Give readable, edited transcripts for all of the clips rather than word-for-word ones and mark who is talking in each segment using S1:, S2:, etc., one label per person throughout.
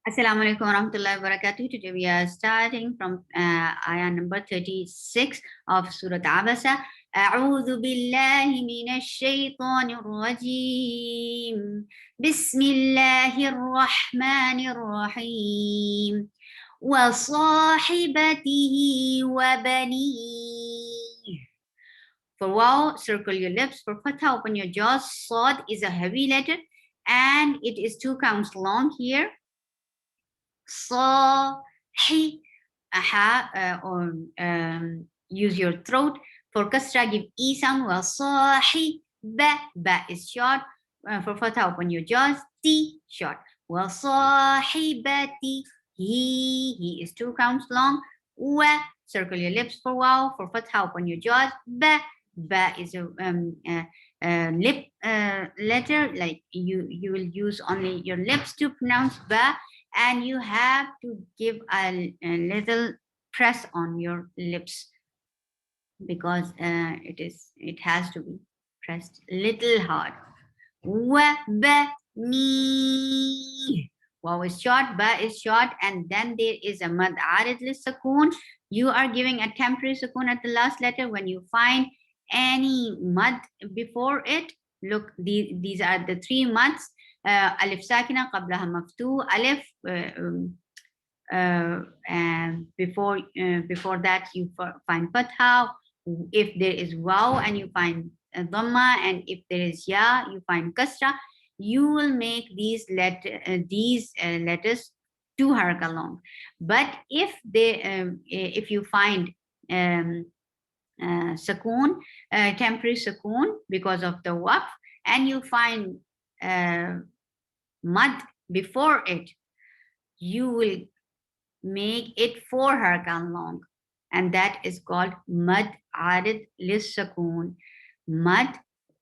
S1: Assalamu alaikum warahmatullahi wabarakatuh. Today we are starting from ayah number 36 of Surah Abasa. أعوذ بالله من الشيطان الرجيم بسم الله الرحمن الرحيم وصاحبته وبنيه. For waw, circle your lips. For fatha, open your jaws. Sad is a heavy letter and it is 2 counts long here. Sahi, or use your throat. For kasra, give e sound. Well, sahi, ba is short. For fatha, open your jaws. T short. Well, sahibati, he is 2 counts long. Wa, circle your lips for wow. For fatha, open your jaws. Ba is a lip letter, like you will use only your lips to pronounce ba, and you have to give a little press on your lips because it has to be pressed little hard. Wa ba ni. Waw is short, ba is short, and then there is a mad arid sakun. You are giving a temporary sakun at the last letter. When you find any mud before it, look, these are the 3 mads. Alif sakina qablaha maftu, alif and before that you find fatha. If there is waw and you find dhamma, and if there is ya you find kasra, you will make these letters 2 haraka long. But if you find sakun, temporary sakun because of the waqf, and you find mad before it, you will make it 4 harkan long, and that is called mad arid lis sakun. Mad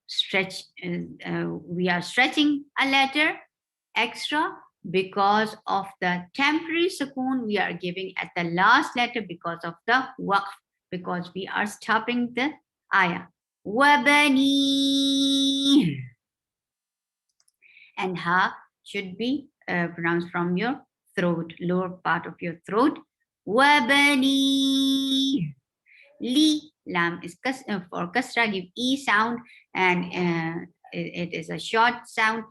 S1: stretch. We are stretching a letter extra because of the temporary sakun we are giving at the last letter because of the waqf, because we are stopping the ayah. Wabani, and ha should be pronounced from your throat, lower part of your throat. Wabani. Li, lam is for kasra, give e sound, and it is a short sound.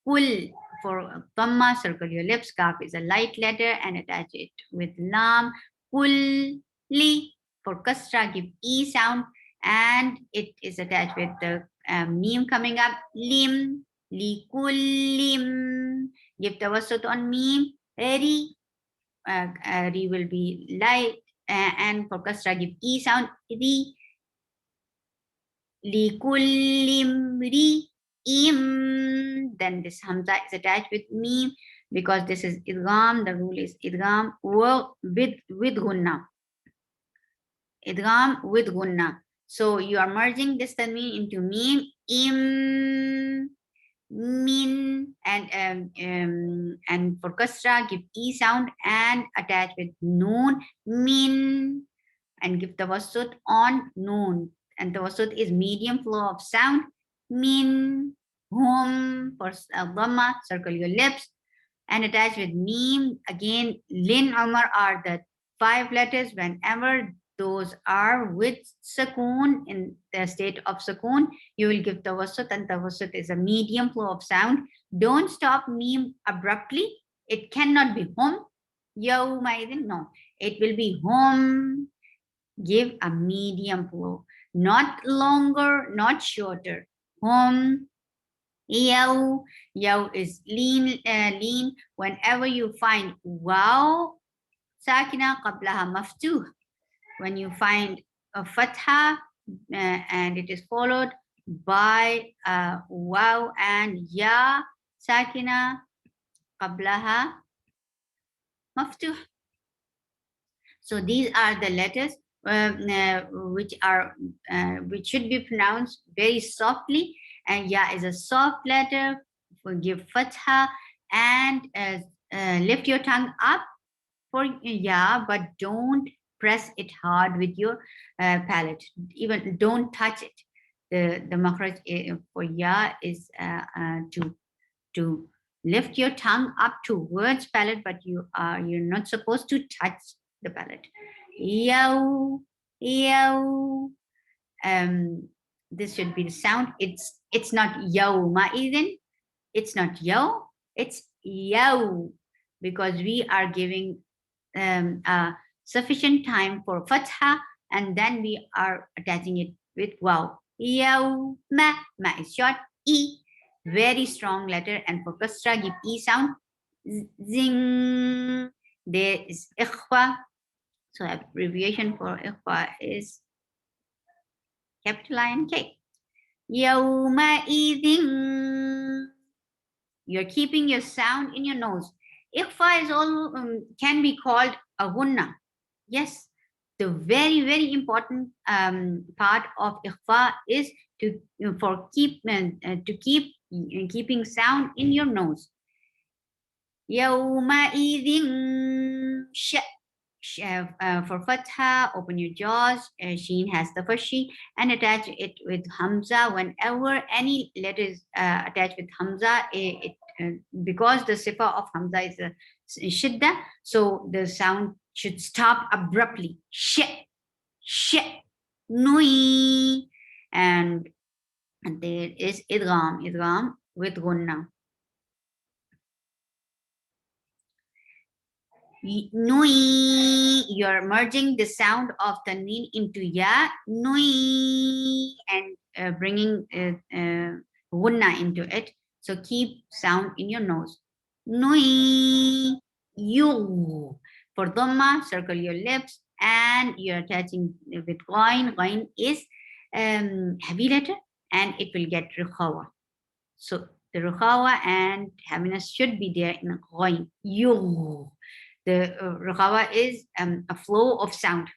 S1: Kul, for dhamma, circle your lips. Kaf is a light letter and attach it with lam. Kul, li, for kasra, give e sound, and it is attached with the meme coming up. Lim, li kullim, give tawassut on meme. Ri, ri will be light, and for kasra give e sound. Ri, li kullim ri im. Then this hamza is attached with meme because this is idgham. The rule is idgham with gunna. Idgham with gunna. So you are merging this tanween into meme. Im, min, and for kasra give e sound and attach with noon. Min, and give tawassut on noon, and tawassut is medium flow of sound. Min, hum, for dhamma, circle your lips and attach with meme. Again, lin, umar are the 5 letters. Whenever those are with sakun, in the state of sakun, you will give tawassut, and tawassut is a medium flow of sound. Don't stop meme abruptly. It cannot be hum, yawmaidin, no. It will be hum. Give a medium flow, not longer, not shorter. Hum, yaw. Yaw is lean, lean. Whenever you find waw sakina qablaha maftuh, when you find a fatha and it is followed by waw and ya sakina qablaha maftuh. So these are the letters which should be pronounced very softly, and ya is a soft letter. Give fatha and lift your tongue up for ya, but don't press it hard with your palate. Even don't touch it. The makhraj for ya is to Lift your tongue up towards palate, but you're not supposed to touch the palate. Yow, yow. This should be the sound. It's not yow ma'idin. It's not yo. It's yow, because we are giving sufficient time for fatha, and then we are attaching it with wow. Yow ma is short. E, very strong letter, and for kasra give e sound. Zing. There is ikhfa. So abbreviation for ikhfa is capital I and K. Yawma'idhin. You're keeping your sound in your nose. Ikhfa is all can be called a gunna. Yes, the very very important part of ikhfa is to keep keeping sound in your nose. Yawma'idhin for fatha, open your jaws. Sheen has the first she, and attach it with hamza. Whenever any letter is attached with hamza, because the sifa of hamza is a shidda, so the sound should stop abruptly. Sh, sh, nui, and there is idgham with gunna. Nui, you're merging the sound of tanween into ya, nui, and bringing gunna into it. So keep sound in your nose. Nui, you. For dhamma, circle your lips, and you're attaching with ghain. Ghain is heavy letter, and it will get rukhawa. So the rukhawa and heaviness should be there in ghain. You. The Rukhawa is a flow of sound.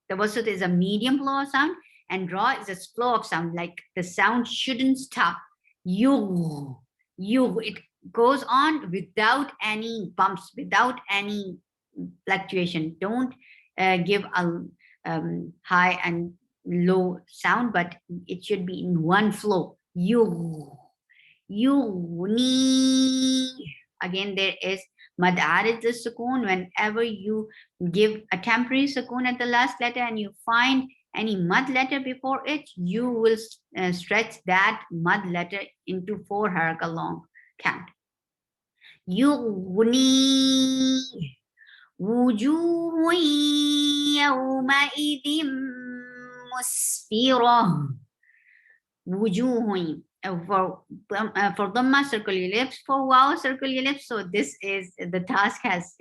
S1: The Wasut is a medium flow of sound, and Ra is a flow of sound. Like the sound shouldn't stop. You. It goes on without any bumps, without any fluctuation. Don't give a high and low sound, but it should be in one flow. You. Again, there is mad arid the sukoon. Whenever you give a temporary sukoon at the last letter and you find any mud letter before it, you will stretch that mud letter into 4 haraka long count. Yughni wujuhu yawma'idhim musfirah. Wujuhu. For Dhamma, circle your lips. For Wow, circle your lips. So this is, the task has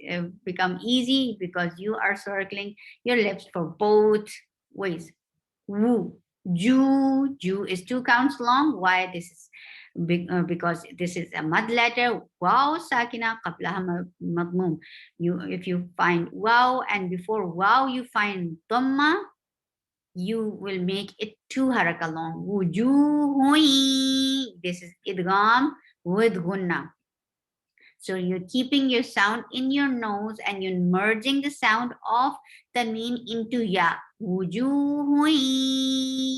S1: become easy because you are circling your lips for both ways. Woo. Ju is 2 counts long. Why? This is because this is a mad letter. Wow, sakina qablaha madmum. If you find wow and before wow you find dhamma, you will make it 2 haraka long. Wujuhui. This is idgham with gunna. So you're keeping your sound in your nose and you're merging the sound of tanween into ya. Wujuhui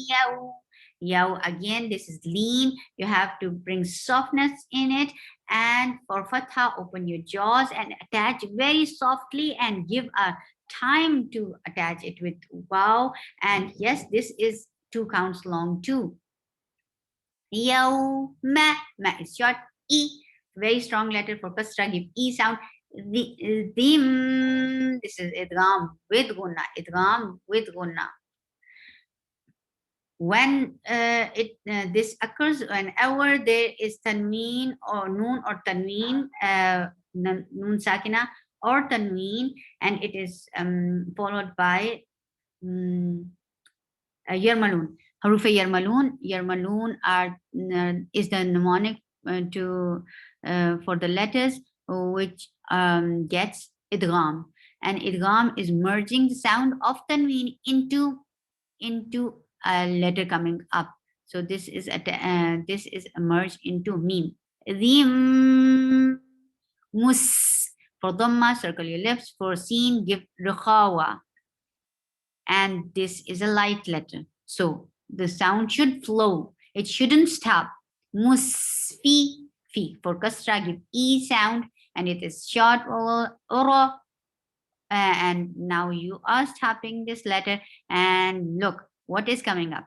S1: yaw. Yaw, again, this is lean. You have to bring softness in it. And for fatha, open your jaws and attach very softly and give a time to attach it with wow. And yes, this is 2 counts long too. Yaw, ma is short. E, very strong letter for kasra, give e sound. Dim, this is idgham with gunna. Idgham with gunna. When this occurs, whenever there is tanween or noon or tanween, noon sakina or tanween, and it is followed by yarmalun. Haruf yarmalun are is the mnemonic for the letters which gets idgham, and idgham is merging the sound of tanween into a letter coming up. So this is merged into meme. Dim mus. For dhamma, circle your lips. For seen, give rukhawa. And this is a light letter. So the sound should flow. It shouldn't stop. Musfi. Fi. For kasra, give E sound, and it is short ura. And now you are stopping this letter, and look what is coming up.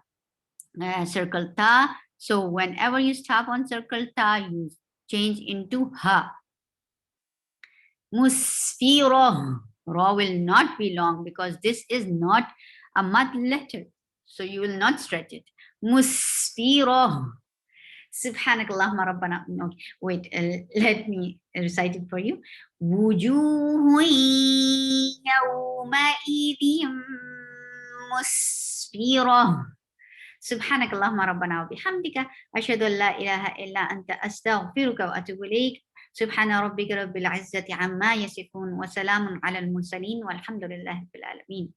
S1: Circle ta. So whenever you stop on circle ta, you change into ha. Musfira. Ra will not be long because this is not a mud letter. So you will not stretch it. Musfira. Subhanakallahumma rabbana. Okay, wait, let me recite it for you. Wujuhu yawma idhim musfira. Subhanakallahumma rabbana wa bihamdika asyhadu an la ilaha illa anta astaghfiruka wa atubu ilaik. Subhana rabbika rabbil izzati amma yasifun wa salamun alal mursalin walhamdulillahi rabbil alamin.